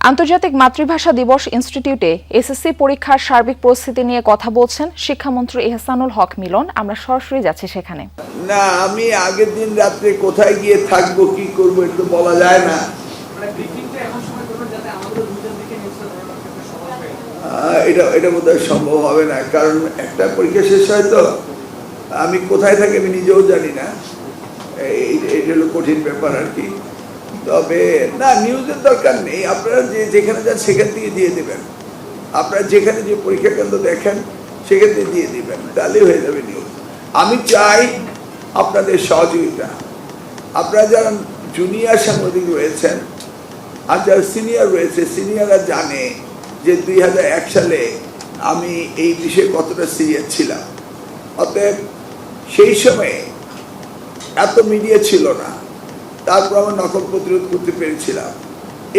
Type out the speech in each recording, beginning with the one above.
আন্তর্জাতিক মাতৃভাষা দিবস ইনস্টিটিউটে এসএসসি পরীক্ষার সার্বিক পরিস্থিতি নিয়ে কথা বলছেন শিক্ষামন্ত্রী এহসানুল হক মিলন। আমরা সরাসরি যাচ্ছি সেখানে। না, আমি আগের দিন রাত্রে কোথায় গিয়ে থাকবো, কি করবো, এটা বলা যায় না। এটা বোধহয় সম্ভব হবে না, কারণ একটা পরীক্ষা শেষ হয় তো আমি কোথায় থাকি আমি নিজেও জানি না। এটা হলো কঠিন ব্যাপার আর কি। তবে না, নিউজের দরকার নেই, আপনারা যেখানে যান সেখান থেকে দিয়ে দেবেন। আপনারা যেখানে যে পরীক্ষা কেন্দ্র দেখেন সেখান থেকে দিয়ে দিবেন, তাহলেই হয়ে যাবে নিউজ। আমি চাই আপনাদের সহযোগিতা। আপনারা যারা জুনিয়র সাংবাদিক রয়েছেন আর যারা সিনিয়র রয়েছে, সিনিয়ররা জানে যে 2001 সালে আমি এই বিষয়ে কতটা সিরিয়াস ছিলাম। অতএব সেই সময়ে এত মিডিয়া ছিল না, তারপর আমরা নকল প্রতিরোধ করতে পেরেছিলাম।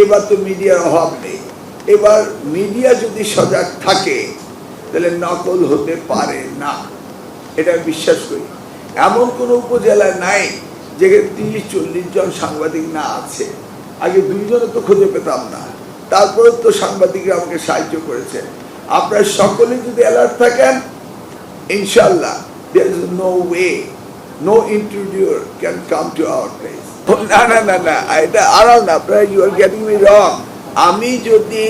এবার তো মিডিয়ার অভাব নেই। এবার মিডিয়া যদি সজাগ থাকে তাহলে নকল হতে পারে না, এটা বিশ্বাস করি। এমন কোনো উপজেলায় নাই যেখানে 30-40 জন সাংবাদিক না আছে। আগে 2 জনে তো খুঁজে পেতাম না, তারপরে তো সাংবাদিকরা আমাকে সাহায্য করেছে। আপনারা সকলে যদি অ্যালার্ট থাকেন, ইনশাল্লাহ there is no way no intruder can come to our place. না না না না, এটা আড়াল না, আপনারা you are getting me wrong. আমি যদি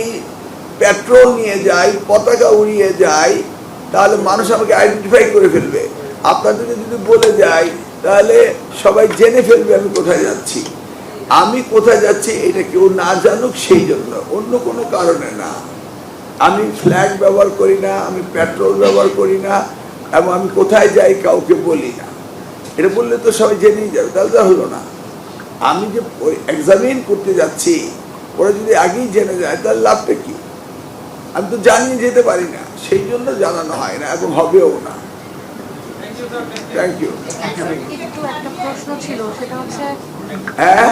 পেট্রোল নিয়ে যাই, পতাকা উড়িয়ে যাই, তাহলে মানুষ আমাকে আইডেন্টিফাই করে ফেলবে। আপনাদের যদি বলে যাই তাহলে সবাই জেনে ফেলবে আমি কোথায় যাচ্ছি। আমি কোথায় যাচ্ছি এটা কেউ না জানুক, সেই জন্য, অন্য কোনো কারণে না। আমি ফ্ল্যাগ ব্যবহার করি না, আমি পেট্রোল ব্যবহার করি না, এবং আমি কোথায় যাই কাউকে বলি না। এটা বললে তো সবাই জেনেই যাবে, তাহলে তো হলো না। আমি যে এক্সামিন করতে যাচ্ছি ওরা যদি আগেই জেনে যায় তাহলে লাভটা কি? আমি তো জানিয়ে যেতে পারি না, সেই জন্য জানানো হয় না এবং হবেও না। Thank you. একটা প্রশ্ন ছিল, সেটা হচ্ছে হ্যাঁ,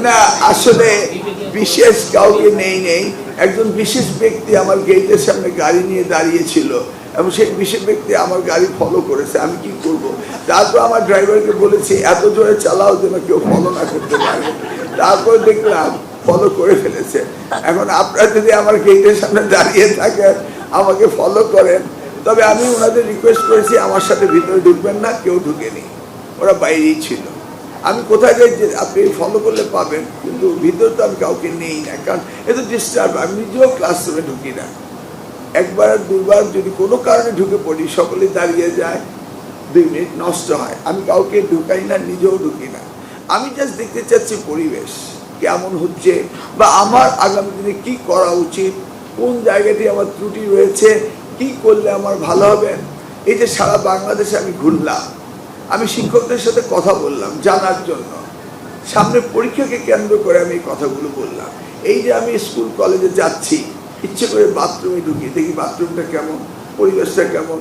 না আসলে বিশেষ কাউকে নেই। একজন বিশেষ ব্যক্তি আমার গেটের সামনে গাড়ি নিয়ে দাঁড়িয়েছিল এবং সেই বিশেষ ব্যক্তি আমার গাড়ি ফলো করেছে। আমি কি করব? তারপর আমার ড্রাইভারকে বলেছি এত জোরে চালাও যেন কেউ ফলো না করতে পারে। তারপর দেখলাম ফলো করে ফেলেছে। এখন আপনারা যদি আমার গেটের সামনে দাঁড়িয়ে থাকেন, আমাকে ফলো করেন, তবে আমি ওনাদের রিকোয়েস্ট করেছি আমার সাথে ভিতরে ঢুকবেন না, কেউ ঢুকেনি, ওরা বাইরেই ছিল। আমি কোথায় যাই যে আপনি ফলো করলে পাবেন, কিন্তু ভিতরে তো আমি কাউকে নেই না, কারণ এত ডিস্টার্ব। আমি নিজেও ক্লাসরুমে ঢুকি না। একবার দুবার যদি কোনো কারণে ঢুকে পড়ি, সকলে দাঁড়িয়ে যায়, 2 মিনিট নষ্ট হয়। আমি কাউকে ঢুকাই না, নিজেও ঢুকি না। আমি জাস্ট দেখতে চাচ্ছি পরিবেশ কেমন হচ্ছে, বা আমার আগামী দিনে কি করা উচিত, কোন জায়গাটি আমার ত্রুটি রয়েছে, কি করলে আমার ভালো হবে। এই যে সারা বাংলাদেশে আমি ঘুরলাম, আমি শিক্ষকদের সাথে কথা বললাম জানার জন্য, সামনে পরীক্ষাকে কেন্দ্র করে আমি এই কথাগুলো বললাম। এই যে আমি স্কুল কলেজে যাচ্ছি, ইচ্ছে করে বাথরুমে ঢুকি, দেখি বাথরুমটা কেমন, পরিবেশটা কেমন।